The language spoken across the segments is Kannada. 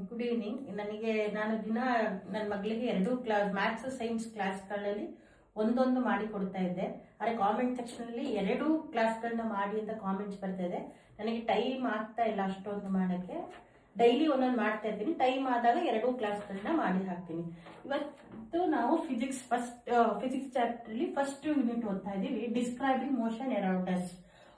Good evening. ನಾನು ದಿನ ನನ್ನ ಮಗಳಿಗೆ 2 ಕ್ಲಾಸ್ ಮ್ಯಾಥ್ಸ್ ಸೈನ್ಸ್ ಕ್ಲಾಸ್ಗಳಲ್ಲಿ ಒಂದೊಂದು ಮಾಡಿ ಕೊಡ್ತಾ ಇದ್ದೆ. ಆದರೆ ಕಾಮೆಂಟ್ ಸೆಕ್ಷನ್ ಅಲ್ಲಿ 2 ಕ್ಲಾಸ್ಗಳನ್ನ ಮಾಡಿ ಅಂತ ಕಾಮೆಂಟ್ಸ್ ಬರ್ತಾ ಇದೆ. ನನಗೆ ಟೈಮ್ ಆಗ್ತಾ ಇಲ್ಲ ಅಷ್ಟೊಂದು ಮಾಡಕ್ಕೆ. ಡೈಲಿ ಒಂದೊಂದು ಮಾಡ್ತಾ ಇರ್ತೀನಿ. ಟೈಮ್ ಆದಾಗ 2 ಕ್ಲಾಸ್ಗಳನ್ನ ಮಾಡಿ ಹಾಕ್ತೀನಿ. ಇವತ್ತು ನಾವು ಫಿಸಿಕ್ಸ್ ಚಾಪ್ಟರ್ ಅಲ್ಲಿ ಫಸ್ಟ್ ಯೂನಿಟ್ ಓದ್ತಾ ಇದೀವಿ. Describing motion around us.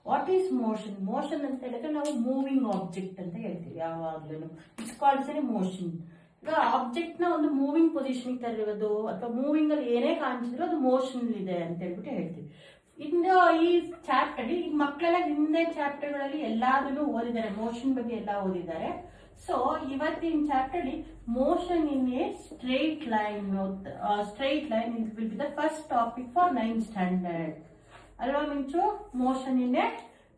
What is motion? Motion ಅಂತ ಹೇಳಿದ್ರೆ ನಾವು ಮೂವಿಂಗ್ ಆಬ್ಜೆಕ್ಟ್ ಅಂತ ಹೇಳ್ತೀವಿ. ಯಾವಾಗ್ಲೂ ಇಟ್ಸ್ ಕಾಲ್ಡ್ ಮೋಷನ್. ಈಗ ಆಬ್ಜೆಕ್ಟ್ ನ ಒಂದು ಮೂವಿಂಗ್ ಪೊಸಿಷನ್ ತರಿರೋದು ಅಥವಾ ಮೂವಿಂಗ್ ಅಲ್ಲಿ ಏನೇ ಕಾಣಿಸಿದ್ರು ಅದು ಮೋಷನ್ ಇದೆ ಅಂತ ಹೇಳ್ಬಿಟ್ಟು ಹೇಳ್ತೀವಿ. ಇನ್ನು ಈ ಚಾಪ್ಟರ್ ಈಗ ಮಕ್ಕಳೆಲ್ಲ ಹಿಂದೆ ಚಾಪ್ಟರ್ಗಳಲ್ಲಿ ಎಲ್ಲಾದನ್ನು ಓದಿದ್ದಾರೆ, ಮೋಷನ್ ಬಗ್ಗೆ ಎಲ್ಲ ಓದಿದ್ದಾರೆ. ಸೊ ಇವತ್ತಿನ ಚಾಪ್ಟರ್ ಅಲ್ಲಿ motion in a straight line will be the first topic for 9th standard. Allow me to motion in a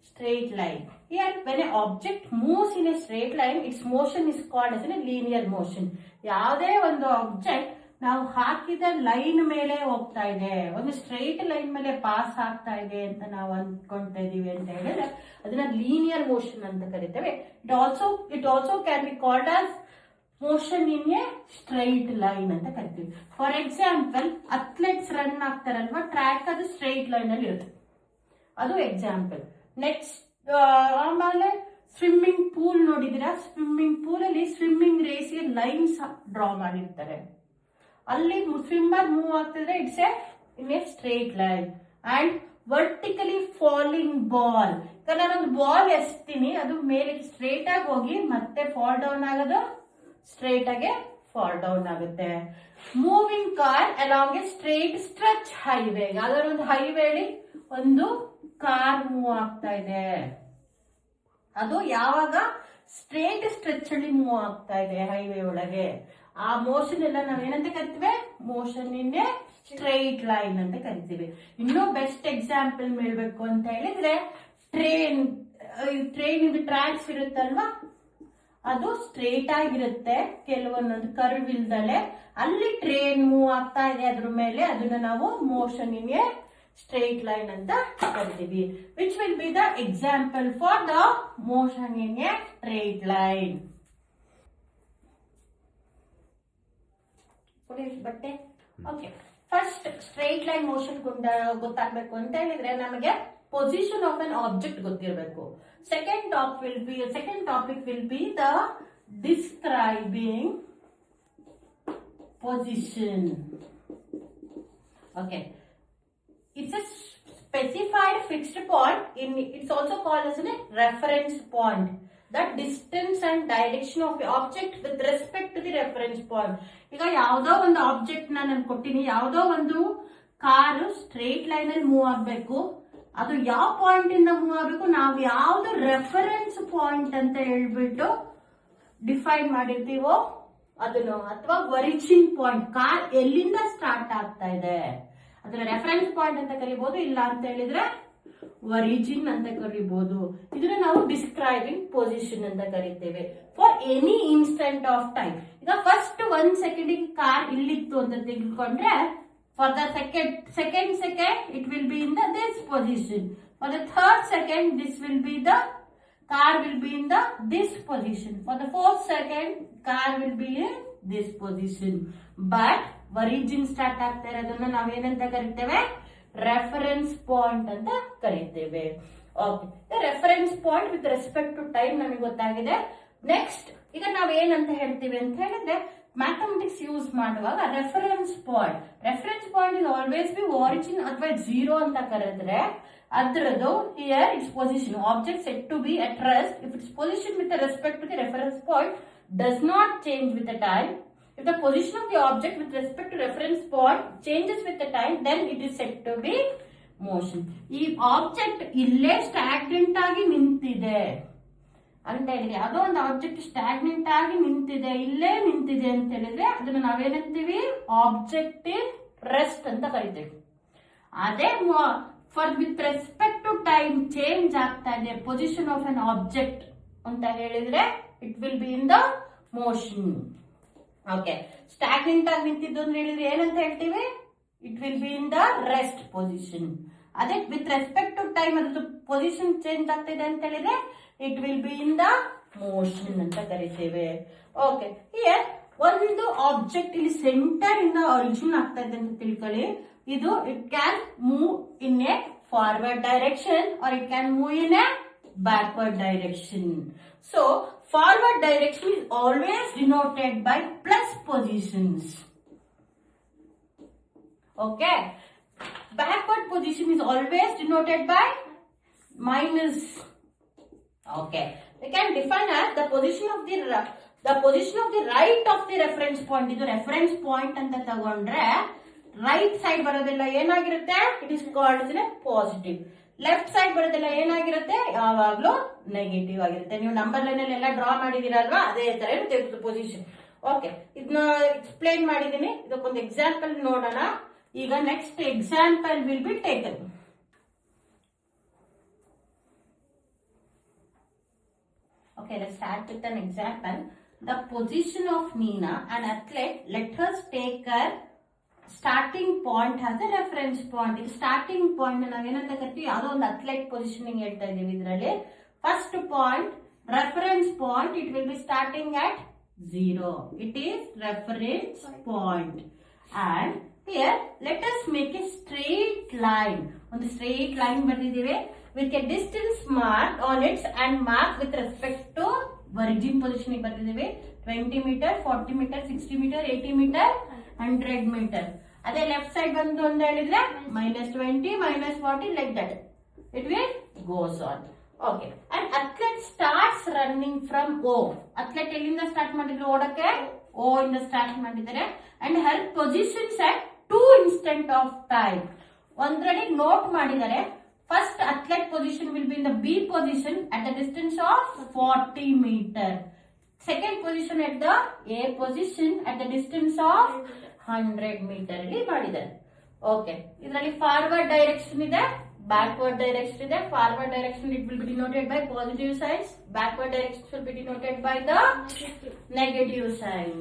straight line. Here, when an object moves in a straight line, its motion is called as a linear motion. ಯಾವುದೇ ಒಂದು ಆಬ್ಜೆಕ್ಟ್ ನಾವು ಹಾಕಿದ ಲೈನ್ ಮೇಲೆ ಹೋಗ್ತಾ ಇದೆ, ಒಂದು ಸ್ಟ್ರೈಟ್ ಲೈನ್ ಮೇಲೆ ಪಾಸ್ ಆಗ್ತಾ ಇದೆ ಅಂತ ನಾವು ಅಂದ್ಕೊಳ್ತಾ ಇದೀವಿ ಅಂತ ಹೇಳಿದ್ರೆ ಅದನ್ನ ಲೀನಿಯರ್ ಮೋಷನ್ ಅಂತ ಕರಿತೇವೆ. It also can be called as motion in a straight line ಅಂತ ಕರಿತೀವಿ. ಫಾರ್ ಎಕ್ಸಾಂಪಲ್, ಅಥ್ಲೆಟ್ಸ್ ರನ್ ಆಗ್ತಾರಲ್ವಾ, ಟ್ರ್ಯಾಕ್ ಅದು ಸ್ಟ್ರೈಟ್ ಲೈನ್ ಅಲ್ಲಿ ಇರುತ್ತೆ, ಅದು ಎಕ್ಸಾಂಪಲ್. ನೆಕ್ಸ್ಟ್ ಆಮೇಲೆ ಸ್ವಿಮ್ಮಿಂಗ್ ಪೂಲ್ ನೋಡಿದಿರಾ? ಸ್ವಿಮ್ಮಿಂಗ್ ಪೂಲ್ ಅಲ್ಲಿ ಸ್ವಿಮ್ಮಿಂಗ್ ರೇಸ್ಗೆ ಲೈನ್ಸ್ ಡ್ರಾ ಮಾಡಿರ್ತಾರೆ. ಅಲ್ಲಿ ಸ್ವಿಮ್ಮರ್ ಮೂವ್ ಆಗ್ತಿದ್ರೆ it's in a straight line. And vertically falling ball, ನಾನೊಂದು ಬಾಲ್ ಎಸ್ತೀನಿ, ಅದು ಮೇಲೆ ಸ್ಟ್ರೈಟ್ ಆಗಿ ಹೋಗಿ ಮತ್ತೆ ಫಾಲ್ ಡೌನ್ ಆಗೋದು ಸ್ಟ್ರೈಟ್ ಆಗಿ ಫಾಲ್ ಡೌನ್ ಆಗುತ್ತೆ. Moving car along A straight stretch highway, ಯಾವ್ದಾದ್ರು ಒಂದು ಹೈವೇಲಿ ಒಂದು ಕಾರ್ ಮೂವ್ ಆಗ್ತಾ ಇದೆ, ಅದು ಯಾವಾಗ ಸ್ಟ್ರೈಟ್ ಸ್ಟ್ರೆಚ್ ಅಲ್ಲಿ ಮೂವ್ ಆಗ್ತಾ ಇದೆ ಹೈವೇ ಒಳಗೆ, ಆ ಮೋಷನ್ ಎಲ್ಲ ನಾವೇನಂತ ಕರಿತೀವಿ? Motion in a straight line ಅಂತ ಕರಿತೀವಿ. ಇನ್ನೂ ಬೆಸ್ಟ್ ಎಕ್ಸಾಂಪಲ್ ಹೇಳ್ಬೇಕು ಅಂತ ಹೇಳಿದ್ರೆ ಟ್ರೈನ್ ಟ್ರ್ಯಾಕ್ಸ್ ಇರುತ್ತಲ್ವಾ, ಅದು ಸ್ಟ್ರೇಟ್ ಆಗಿರುತ್ತೆ, ಕೆಲವೊಂದೊಂದು ಕರ್ವ್ ಇಲ್ದಲೆ ಅಲ್ಲಿ ಟ್ರೈನ್ ಮೂವ್ ಆಗ್ತಾ ಇದೆ ಅದ್ರ ಮೇಲೆ, ಅದನ್ನ ನಾವು motion in a straight line ಅಂತ ಕರಿತೀವಿ. Which will be the example for the motion in a straight line. ಬಟ್ಟೆ okay. First straight line motion ಗೊತ್ತಾಗ್ಬೇಕು ಅಂತ ಹೇಳಿದ್ರೆ ನಮಗೆ position of an object ಗೊತ್ತಿರಬೇಕು. Second topic will be the describing position. Okay, it's a specified fixed point. It's also called as a reference point. The distance and direction of the object with respect to the reference point. ಈಗ ಯಾವ್ದೋ ಒಂದು ಆಬ್ಜೆಕ್ಟ್ ನಾನು ಕೊಟ್ಟಿನಿ, ಯಾವ್ದೋ ಒಂದು ಕಾರು ಸ್ಟ್ರೈಟ್ ಲೈನ್ ಅಲ್ಲಿ ಮೂವ್ ಆಗ್ಬೇಕು, ಅದು ಯಾವ ಪಾಯಿಂಟ್ ಇಂದ ಮೂವ್ ಆಗಬೇಕು, ನಾವು ಯಾವ್ದು ರೆಫರೆನ್ಸ್ ಪಾಯಿಂಟ್ ಅಂತ ಹೇಳ್ಬಿಟ್ಟು ಡಿಫೈನ್ ಮಾಡಿರ್ತೀವೋ ಅದನ್ನು, ಅಥವಾ ಒರಿಜಿನ್ ಪಾಯಿಂಟ್, ಕಾರ್ ಎಲ್ಲಿಂದ ಸ್ಟಾರ್ಟ್ ಆಗ್ತಾ ಇದೆ ಅದನ್ನ ರೆಫರೆನ್ಸ್ ಪಾಯಿಂಟ್ ಅಂತ ಕರಿಬಹುದು, ಇಲ್ಲ ಅಂತ ಹೇಳಿದ್ರೆ ಒರಿಜಿನ್ ಅಂತ ಕರಿಬಹುದು. ಇದನ್ನ ನಾವು ಡಿಸ್ಕ್ರೈಬಿಂಗ್ ಪೊಸಿಷನ್ ಅಂತ ಕರಿತೇವೆ for any instant of time. ಈಗ ಫಸ್ಟ್ 1 ಸೆಕೆಂಡ್ ಕಾರ್ ಇಲ್ಲಿತ್ತು ಅಂತ ತೆಗೆದುಕೊಂಡ್ರೆ, for the second second it will be in this position. For the third second car will be in this position. For the fourth second car will be in this position. But origin start ಆಗ್ತಾ ಇರೋದನ್ನ ನಾವೇನಂತ ಕರಿತೇವೆ? ರೆಫರೆನ್ಸ್ ಪಾಯಿಂಟ್ ಅಂತ ಕರಿತೇವೆ. Okay, reference point with respect to time ನಮಗೆ ಗೊತ್ತಾಗಿದೆ. ನೆಕ್ಸ್ಟ್ ಈಗ ನಾವೇನಂತ ಹೇಳ್ತೀವಿ ಅಂತ ಹೇಳಿದ್ರೆ, ಮ್ಯಾಥಮೆಟಿಕ್ಸ್ ಯೂಸ್ ಮಾಡುವಾಗ reference point is always be origin ಅಥವಾ 0 ಅಂತ ಕರೆದ್ರೆ ಅದ್ರದ್ದು here it's position. Object set to be at rest if it's position with respect to the reference point does not change with the time. If the position of the object with respect to reference point changes with the time, then it is said to be motion. ಈ ಆಬ್ಜೆಕ್ಟ್ ಇಲ್ಲೇ ಸ್ಟಾಗ್ನೆಂಟ್ ಆಗಿ ನಿಂತಿದೆ ಅಂತ ಹೇಳಿದ್ರೆ, ಯಾವುದೋ ಒಂದು ಆಬ್ಜೆಕ್ಟ್ ಸ್ಟಾಗ್ನೆಂಟ್ ಆಗಿ ನಿಂತಿದೆ, ಇಲ್ಲೇ ನಿಂತಿದೆ ಅಂತ ಹೇಳಿದ್ರೆ ಅದನ್ನ ನಾವೇನಂತೀವಿ? ಆಬ್ಜೆಕ್ಟ್ ಇನ್ ರೆಸ್ಟ್ ಅಂತ ಕರಿತೇವೆ. ಅದೇ with respect to time change ಆಗ್ತಾ ಇದೆ ಪೊಸಿಷನ್ ಆಫ್ ಅನ್ ಆಬ್ಜೆಕ್ಟ್ ಅಂತ ಹೇಳಿದ್ರೆ it will be in the motion. Okay, stagnant ಆಗಿ ನಿಂತಿದ್ದು ಅಂತ ಹೇಳಿದ್ರೆ ಏನಂತ ಹೇಳ್ತೀವಿ? It will be in the rest position. ಅದೇ ವಿತ್ ರೆಸ್ಪೆಕ್ಟ್ ಟು ಟೈಮ್ ಅದು ಪೊಸಿಷನ್ ಚೇಂಜ್ ಆಗ್ತಿದೆ ಅಂತ ಹೇಳಿದ್ರೆ it will be in the motion ಅಂತ ಕರಿತೇವೆ. ಓಕೆ, ಒಂದು ಆಬ್ಜೆಕ್ಟ್ ಇಲ್ಲಿ ಸೆಂಟರ್ ಇಂದ ಆರಿಜಿನ್ ಆಗ್ತಾ ಇದೆ ಅಂತ ತಿಳ್ಕೊಳ್ಳಿ. ಇದು it can move in a forward direction or it can move in a backward direction. So forward direction is always denoted by plus positions. Okay, backward position is always denoted by minus. Okay, we can define as the position of the right of the reference point. ಇದು reference point ಅಂತ ತಗೊಂಡ್ರೆ ರೈಟ್ ಸೈಡ್ ಬರೋದೆಲ್ಲ ಏನಾಗಿರುತ್ತೆ, it is called positive. Left side ಬರೋದೆಲ್ಲ ಏನಾಗಿರುತ್ತೆ, ಯಾವಾಗ್ಲೂ ನೆಗೆಟಿವ್ ಆಗಿರುತ್ತೆ. ನೀವು ನಂಬರ್ ಲೈನ್ ಅಲ್ಲಿ ಎಲ್ಲ ಡ್ರಾ ಮಾಡಿದೀರಲ್ವಾ, ಅದೇ ತರ ಇರುತ್ತೆ ಪೊಸಿಷನ್. ಓಕೆ, ಇದನ್ನ ಎಕ್ಸ್ಪ್ಲೈನ್ ಮಾಡಿದೀನಿ. ಇದಕ್ಕೊಂದು ಎಕ್ಸಾಂಪಲ್ ನೋಡೋಣ. ಈಗ next example will be taken. Okay, let's start with an example. The position of Neena, an athlete. Let us take her starting point as a reference point. Starting point ನಾವೇನಂತ ಕರಿತೀವಿ, ಯಾವುದೋ ಒಂದು ಅಥ್ಲೆಟ್ ಪೊಸಿಷನಿಂಗ್ ಹೇಳ್ತಾ ಇದೀವಿ. ಇದರಲ್ಲಿ first point reference point, it will be starting at 0. It is reference point. And here let us make a straight line. ಒಂದು ಸ್ಟ್ರೇಟ್ ಲೈನ್ ಬರ್ದಿದ್ದೀವಿ with a distance mark on it and mark with respect to origin position ಬರ್ತಿದ್ದೀವಿ. 20 meter, 40 meter, 60 meter, 80 meter, 100 meter. ಅದೇ ಲೆಫ್ಟ್ ಸೈಡ್ ಬಂದು ಅಂತ ಹೇಳಿದ್ರೆ -20, -40 like that. It will goes on. Okay, and athlete starts running from O. athlete ಎಲ್ಲಿಂದ ಸ್ಟಾರ್ಟ್ ಮಾಡಿದ್ರು ಓಡಕ್ಕೆ? O ಇಂದ ಸ್ಟಾರ್ಟ್ ಮಾಡಿದ್ದಾರೆ. and her positions at 2 instant of time. ಒಂದ್ರಲ್ಲಿ ನೋಟ್ ಮಾಡಿದ್ದಾರೆ. First athlete position will be in the B position at the distance of 40 meter. Second position at the A position at the distance of 100 meter. ಇಲ್ಲಿ ಮಾಡಿದ್ದಾರೆ. ಓಕೆ, ಇದರಲ್ಲಿ ಫಾರ್ವರ್ಡ್ ಡೈರೆಕ್ಷನ್ ಇದೆ, ಬ್ಯಾಕ್ವರ್ಡ್ ಡೈರೆಕ್ಷನ್ ಇದೆ. Forward direction it will be denoted by positive signs. Backward direction will be denoted by the negative sign.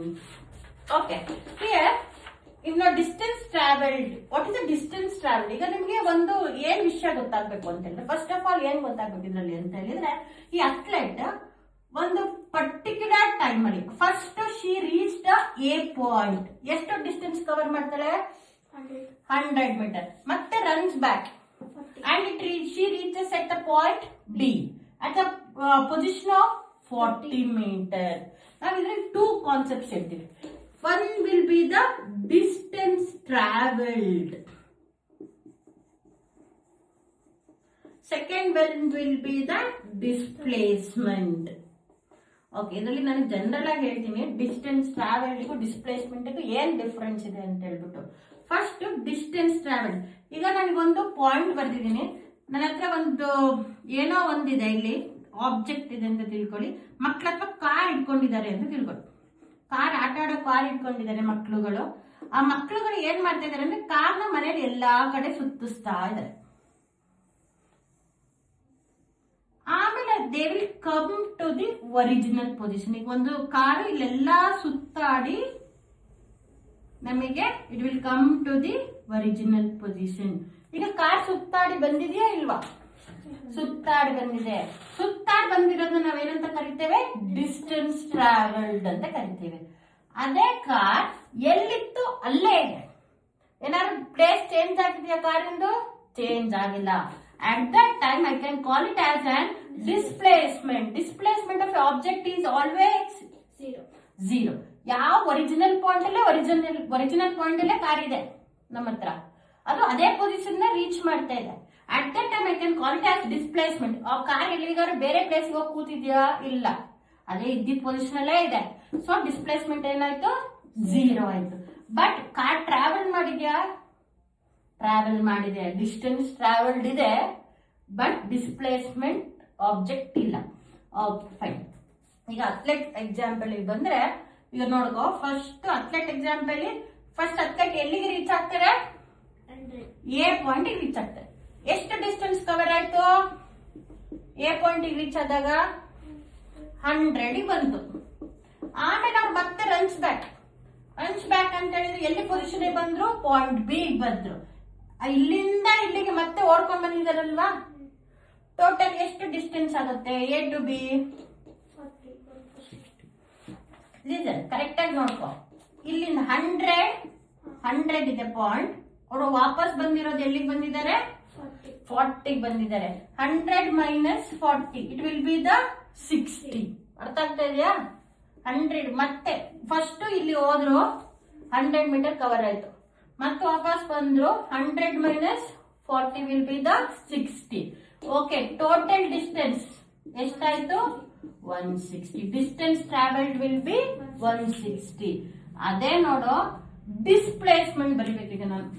Okay, here ಇನ್ನು distance travelled. What is the distance travelled? ಈಗ ನಿಮ್ಗೆ ಒಂದು ಏನ್ ವಿಷಯ ಗೊತ್ತಾಗ್ಬೇಕು ಅಂತ ಹೇಳಿದ್ರೆ, ಫಸ್ಟ್ ಆಫ್ ಆಲ್ ಏನ್ ಗೊತ್ತಾಗ್ಬೇಕು ಇದರಲ್ಲಿ ಅಂತ ಹೇಳಿದ್ರೆ, ಈ ಅಥ್ಲೆಟ್ ಒಂದು ಪರ್ಟಿಕ್ಯುಲರ್ ಟೈಮ್ ಅಲ್ಲಿ first she reach the A point. ಎಷ್ಟು ಡಿಸ್ಟೆನ್ಸ್ ಕವರ್ ಮಾಡ್ತಾಳೆ? 100 ಮೀಟರ್. ಮತ್ತೆ runs back and she reaches at the point B at the position of 40 meter. ನಾವು ಇದ್ರಲ್ಲಿ 2 ಕಾನ್ಸೆಪ್ಟ್ಸ್ ಹೇಳ್ತೀವಿ. One will be the distance traveled. Second one will be the displacement. Okay, ಇದರಲ್ಲಿ ನಾನು ಜನರಲ್ ಆಗಿ ಹೇಳ್ತೀನಿ ಡಿಸ್ಟೆನ್ಸ್ ಟ್ರಾವೆಲ್ಡ್ಗೂ ಡಿಸ್ಪ್ಲೇಸ್ಮೆಂಟ್ಗೂ ಏನ್ ಡಿಫರೆನ್ಸ್ ಇದೆ ಅಂತ ಹೇಳ್ಬಿಟ್ಟು. First distance travelled. ಈಗ ನನಗೊಂದು ಪಾಯಿಂಟ್ ಬರ್ದಿದ್ದೀನಿ, ನನ್ನ ಹತ್ರ ಒಂದು ಏನೋ ಒಂದಿದೆ, ಇಲ್ಲಿ ಆಬ್ಜೆಕ್ಟ್ ಇದೆ ಅಂತ ತಿಳ್ಕೊಳ್ಳಿ. ಮಕ್ಳ ಹತ್ರ ಕಾರ್ ಇಟ್ಕೊಂಡಿದ್ದಾರೆ ಅಂತ ತಿಳ್ಕೊಳ್ಳಿ. ಕಾರ್ ಆಟ ಆಡೋ ಕಾರ್ ಇಟ್ಕೊಂಡಿದ್ದಾರೆ ಮಕ್ಳುಗಳು. ಆ ಮಕ್ಳುಗಳು ಏನ್ ಮಾಡ್ತಾ ಇದಾರೆ ಅಂದ್ರೆ ಕಾರ್ನ ಮನೇಲಿ ಎಲ್ಲಾ ಕಡೆ ಸುತ್ತಿಸ್ತಾ ಇದಾರೆ. ಆಮೇಲೆ they will come to the original position. ಈಗ ಒಂದು ಕಾರು ಇಲ್ಲೆಲ್ಲಾ ಸುತ್ತಾಡಿ ನಮಗೆ it will come to the original position. ಈಗ ಕಾರ್ ಸುತ್ತಾಡಿ ಬಂದಿದೆಯಾ ಇಲ್ವಾ? ಸುತ್ತಾಡಿ ಬಂದಿದೆ. ಸುತ್ತಾಡಿ ಬಂದಿರೋದನ್ನ ನಾವೇನಂತ ಕರಿತೇವೆ? ಡಿಸ್ಟೆನ್ಸ್ ಟ್ರಾವೆಲ್ಡ್ ಅಂತ ಕರಿತೇವೆ. ಅದೇ ಕಾರ್ ಎಲ್ಲಿತ್ತು ಅಲ್ಲೇ ಇದೆ. ಏನಾದ್ರು ಪ್ಲೇಸ್ ಚೇಂಜ್ ಆಗಿದೆಯಾ ಕಾರಿಂದು? ಚೇಂಜ್ ಆಗಿಲ್ಲ. At that time I can call it as an displacement. Displacement of object is always 0. ಯಾವ ಒರಿಜಿನಲ್ ಪಾಯಿಂಟ್ ಅಲ್ಲೇ ಒರಿಜಿನಲ್ ಪಾಯಿಂಟ್ ಅಲ್ಲೇ ಕಾರ್ ಇದೆ ನಮ್ಮ ಹತ್ರ, ಅದು ಅದೇ ಪೊಸಿಷನ್ ರೀಚ್ ಮಾಡ್ತಾ ಇದೆ. At that time I can call it as displacement. ಆ ಕಾರ್ ಎಲ್ಲಿಗಾದ್ರು ಬೇರೆ ಪ್ಲೇಸ್ ಹೋಗಿ ಕೂತಿದ್ಯಾ? ಇಲ್ಲ, ಅದೇ ಇದ್ದಿದ್ದ ಪೊಸಿಷನ್ ಅಲ್ಲೇ ಇದೆ. ಸೊ ಡಿಸ್ಪ್ಲೇಸ್ಮೆಂಟ್ ಏನಾಯ್ತು? 0 ಆಯ್ತು. ಬಟ್ ಕಾರ್ ಟ್ರಾವೆಲ್ ಮಾಡಿದ್ಯಾ? ಟ್ರಾವೆಲ್ ಮಾಡಿದೆ. ಡಿಸ್ಟೆನ್ಸ್ ಟ್ರಾವೆಲ್ಡ್ ಇದೆ, ಬಟ್ ಡಿಸ್ಪ್ಲೇಸ್ಮೆಂಟ್ ಆಬ್ಜೆಕ್ಟ್ ಇಲ್ಲ. Okay, fine. ಈಗ ಅಥ್ಲೆಟ್ ಎಕ್ಸಾಂಪಲ್ ಬಂದ್ರೆ ಈಗ ನೋಡ್ಕೋ. First athlete example, first athlete ಎಲ್ಲಿಗೆ ರೀಚ್ ಆಗ್ತಾರೆ? ಎ ಪಾಯಿಂಟ್ ರೀಚ್ ಆಗ್ತಾರೆ. ಎಷ್ಟು ಡಿಸ್ಟೆನ್ಸ್ ಕವರ್ ಆಯ್ತು? ಎ ಪಾಯಿಂಟ್ ರೀಚ್ ಆದಾಗ 100 ಬಂತು. ಆಮೇಲೆ ಅವ್ರು ಮತ್ತೆ ರನ್ಸ್ ಬ್ಯಾಕ್ ಅಂತ ಹೇಳಿದ್ರೆ ಎಲ್ಲಿ ಪೊಸಿಷನ್ ಬಂದ್ರು? ಪಾಯಿಂಟ್ ಬಿ ಬಂದ್ರು. ಇಲ್ಲಿಂದ ಇಲ್ಲಿಗೆ ಮತ್ತೆ ಓಡ್ಕೊಂಡ್ ಬಂದಿದಾರಲ್ವಾ? ಟೋಟಲ್ ಎಷ್ಟು ಡಿಸ್ಟೆನ್ಸ್ ಆಗುತ್ತೆ? ಎ ಟು ಬಿ ಕರೆಕ್ಟ್ ಆಗಿ ನೋಡ್ಕೊ. ಇಲ್ಲಿ 100 ಇದೆ ಪಾಯಿಂಟ್. ಅವರು ವಾಪಸ್ ಬಂದಿರೋದು ಎಲ್ಲಿಗೆ ಬಂದಿದ್ದಾರೆ? 40 ಬಂದಿದ್ದಾರೆ. 100 minus 40 it will be the 60. ಅರ್ಥ ಆಗ್ತಾ ಇದೆಯಾ? 100 ಮತ್ತೆ ಫಸ್ಟ್ ಇಲ್ಲಿ ಹೋದ್ರು 100 ಮೀಟರ್ ಕವರ್ ಆಯ್ತು. ಮತ್ತೆ ವಾಪಸ್ ಬಂದ್ರು 100 minus 40 will be the 60. Okay, total distance ಎಷ್ಟಾಯ್ತು? 160. Distance travelled will be 160. ಅದೇ ನೋಡು, ಡಿಸ್ಪ್ಲೇಸ್ಮೆಂಟ್ ಬರಿಬೇಕೀಗ ನಾನು.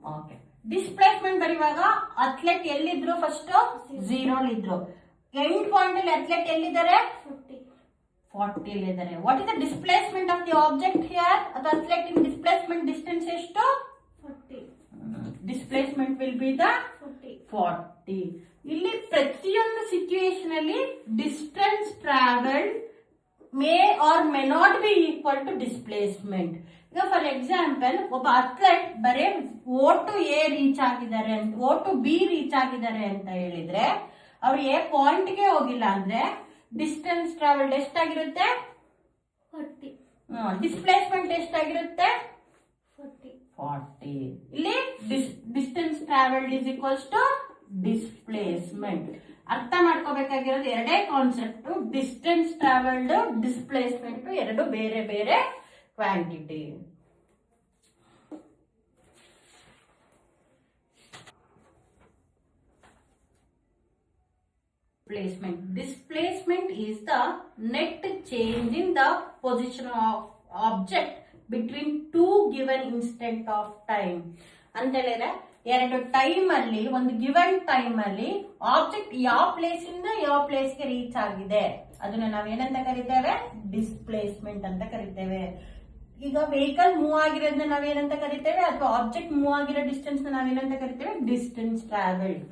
ಓಕೆ, ಡಿಸ್ಪ್ಲೇಸ್ಮೆಂಟ್ ಬರೆಯುವಾಗ ಅಥ್ಲೆಟ್ ಎಲ್ಲಿದ್ರು? ಫಸ್ಟ್ 0 ಇದ್ರು. ಎಂಡ್ ಪಾಯಿಂಟ್ ಅಲ್ಲಿ ಅಥ್ಲೆಟ್ ಎಲ್ಲಿದ್ದಾರೆ? 40 ಇದ್ದಾರೆ. What is the displacement of the object here? ಅಥವಾ ಅಥ್ಲೆಟ್ ಇನ್ ಡಿಸ್ಪ್ಲೇಸ್ಮೆಂಟ್ ಡಿಸ್ಟೆನ್ಸ್ ಎಷ್ಟು? 40. Displacement will be the 40. ಇಲ್ಲಿ ಪ್ರತಿಯೊಂದು ಸಿಚುಯೇಷನ್ ಅಲ್ಲಿ distance travelled May R may not be equal to displacement. ಈಗ ಫಾರ್ ಎಕ್ಸಾಂಪಲ್, ಒಬ್ಬ ಅಥ್ಲೆಟ್ ಬರೇ O to A ರೀಚ್ ಆಗಿದ್ದಾರೆ, O to B ರೀಚ್ ಆಗಿದ್ದಾರೆ ಅಂತ ಹೇಳಿದ್ರೆ, ಅವ್ರು ಎ ಪಾಯಿಂಟ್ ಗೆ ಹೋಗಿಲ್ಲ ಅಂದ್ರೆ ಡಿಸ್ಟೆನ್ಸ್ ಟ್ರಾವೆಲ್ಡ್ ಎಷ್ಟಾಗಿರುತ್ತೆ? 40. ಡಿಸ್ಪ್ಲೇಸ್ಮೆಂಟ್ ಎಷ್ಟಾಗಿರುತ್ತೆ? 40. ಇಲ್ಲಿ distance travelled is equals to displacement. ಅರ್ಥ ಮಾಡ್ಕೋಬೇಕಾಗಿರೋದು ಎರಡೇ ಕಾನ್ಸೆಪ್ಟ್. ಡಿಸ್ಟೆನ್ಸ್ ಟ್ರಾವೆಲ್ಡ್, ಡಿಸ್ಪ್ಲೇಸ್ಮೆಂಟ್ ಎರಡು ಬೇರೆ ಬೇರೆ quantity. Displacement is the net change in the position of object between two given instant of time. ಅಂತ ಹೇಳಿದ್ರೆ ಎರಡು ಟೈಮ್ ಅಲ್ಲಿ, ಒಂದು ಗಿವನ್ ಟೈಮ್ ಅಲ್ಲಿ ಆಬ್ಜೆಕ್ಟ್ ಯಾವ ಪ್ಲೇಸ್ ಇಂದ ಯಾವ ಪ್ಲೇಸ್ ಗೆ ರೀಚ್ ಆಗಿದೆ ಅದನ್ನ ನಾವೇನಂತ ಕರಿತೇವೆ? ಡಿಸ್ಪ್ಲೇಸ್ಮೆಂಟ್ ಅಂತ ಕರಿತೇವೆ. ಈಗ ವೆಹಿಕಲ್ ಮೂವ್ ಆಗಿರೋದನ್ನ ನಾವೇನಂತ ಕರಿತೇವೆ? ಅಥವಾ ಆಬ್ಜೆಕ್ಟ್ ಮೂವ್ ಆಗಿರೋ ಡಿಸ್ಟೆನ್ಸ್ ನಾವೇನಂತ ಕರಿತೇವೆ? Distance travelled.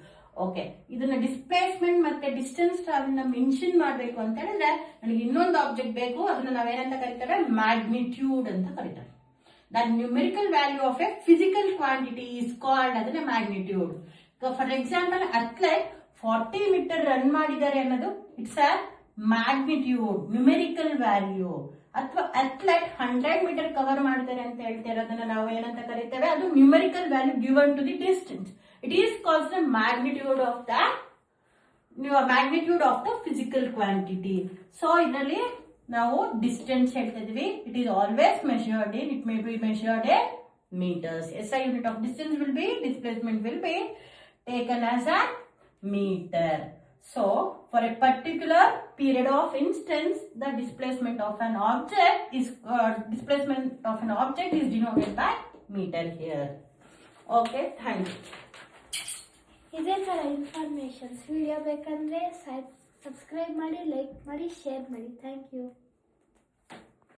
ಓಕೆ, ಇದನ್ನ ಡಿಸ್ಪ್ಲೇಸ್ಮೆಂಟ್ ಮತ್ತೆ ಡಿಸ್ಟೆನ್ಸ್ ಟ್ರಾವೆಲ್ ನ ಮೆನ್ಷನ್ ಮಾಡ್ಬೇಕು ಅಂತ ಹೇಳಿದ್ರೆ, ನನಗೆ ಇನ್ನೊಂದು ಆಬ್ಜೆಕ್ಟ್ ಬೇಕು, ಅದನ್ನ ನಾವೇನಂತ ಕರಿತೇವೆ? ಮ್ಯಾಗ್ನಿಟ್ಯೂಡ್ ಅಂತ ಕರಿತೇವೆ. The numerical value of a physical quantity is called ಅದನ್ನ magnitude. For example, athlete 40 metre run ಮಾಡಿದ್ದಾರೆ ಅನ್ನೋದು it's a magnitude, numerical value. ಅಥವಾ ಅಥ್ಲೆಟ್ 100 ಮೀಟರ್ ಕವರ್ ಮಾಡಿದ್ದಾರೆ ಅಂತ ಹೇಳ್ತಿರೋದನ್ನ ನಾವು ಏನಂತ ಕರಿತೇವೆ? ಅದು numerical value given to the distance. It is called the magnitude of the physical quantity. So ಇದರಲ್ಲಿ ನಾವು ಡಿಸ್ಟೆನ್ಸ್ ಹೇಳ್ತಾ ಇದೀವಿ. It is always measured in, it may be measured in meters. SI unit of distance will be, displacement will be taken as a meter. So for a particular period of instance, the displacement of an object is denoted by meter here. Okay, thank you. ಇದೇ ಥರ ಇನ್ಫಾರ್ಮೇಷನ್ಸ್ ವಿಡಿಯೋ ಬೇಕಂದರೆ ಸಬ್ಸ್ಕ್ರೈಬ್ ಮಾಡಿ, ಲೈಕ್ ಮಾಡಿ, ಶೇರ್ ಮಾಡಿ. Thank you.